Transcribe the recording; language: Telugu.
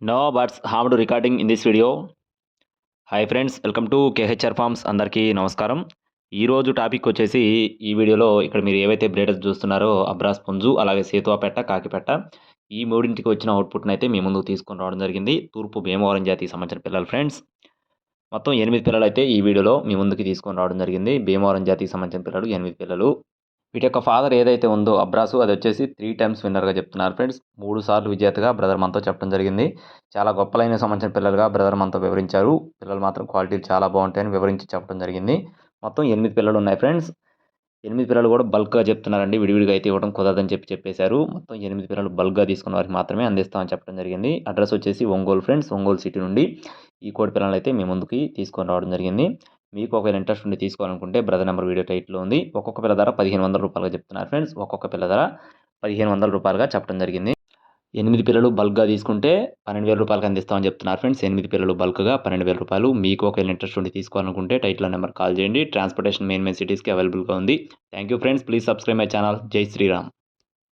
No buts harmed recording in this video. Hi friends, welcome to KHR forms. అందరికీ నమస్కారం. ఈరోజు టాపిక్ వచ్చేసి ఈ వీడియోలో ఇక్కడ మీరు ఏవైతే బ్రీడర్స్ చూస్తున్నారో అబ్రాస్ పుంజు, అలాగే సేతువాపేట, కాకిపేట ఈ మూడింటికి వచ్చిన అవుట్పుట్ని అయితే మీ ముందుకు తీసుకొని రావడం జరిగింది. తూర్పు భీమవరం జాతికి సంబంధించిన పిల్లలు ఫ్రెండ్స్. మొత్తం 8 పిల్లలు అయితే ఈ వీడియోలో మీ ముందుకి తీసుకొని రావడం జరిగింది. భీమవరం జాతికి సంబంధించిన పిల్లలు 8 పిల్లలు. వీటి యొక్క ఫాదర్ ఏదైతే ఉందో అబ్రాసు, అది వచ్చేసి 3 టైమ్స్ విన్నర్గా చెప్తున్నారు ఫ్రెండ్స్. 3 సార్లు విజేతగా బ్రదర్ మనతో చెప్పడం జరిగింది. చాలా గొప్పలైన సంబంధించిన పిల్లలుగా బ్రదర్ మనతో వివరించారు. పిల్లలు మాత్రం క్వాలిటీలు చాలా బాగుంటాయని వివరించి చెప్పడం జరిగింది. మొత్తం 8 పిల్లలు ఉన్నాయి ఫ్రెండ్స్. 8 పిల్లలు కూడా బల్క్గా చెప్తున్నారండి, విడివిడిగా అయితే ఇవ్వడం కుదరదని చెప్పేశారు. మొత్తం 8 పిల్లలు బల్క్గా తీసుకున్న వారికి మాత్రమే అందిస్తామని చెప్పడం జరిగింది. అడ్రస్ వచ్చేసి ఒంగోలు ఫ్రెండ్స్. ఒంగోలు సిటీ నుండి ఈ కోడి పిల్లలు అయితే మీ ముందుకి తీసుకొని రావడం జరిగింది. మీకు ఒకవేళ ఇంట్రెస్ట్ ఉండి తీసుకోవాలనుకుంటే బ్రదర్ నెంబర్ వీడియో టైట్లో ఉంది. ఒక్కొక్క పిల్ల ధర 1500 రూపాయలుగా చెప్తున్నారు ఫ్రెండ్స్. ఒక్కొక్క పిల్ల ధర 1500 రూపాయలుగా చెప్పడం జరిగింది. 8 పిల్లలు బల్క్గా తీసుకుంటే 12,000 రూపాయలకి అందిస్తామని చెప్తున్నారు ఫ్రెండ్స్. 8 పిల్లలు బల్క్గా 12,000 రూపాయలు. మీకు ఒకవేళ ఇంట్రెస్ట్ ఉండి తీసుకోవాలనుకుంటే టైట్లో నెంబర్ కాల్ చేయండి. ట్రాన్స్పోర్టేషన్ మెయిన్ సిటీస్కి అవైలబుల్గా ఉంది. Thank you friends. Please subscribe my channel. జై శ్రీరామ్.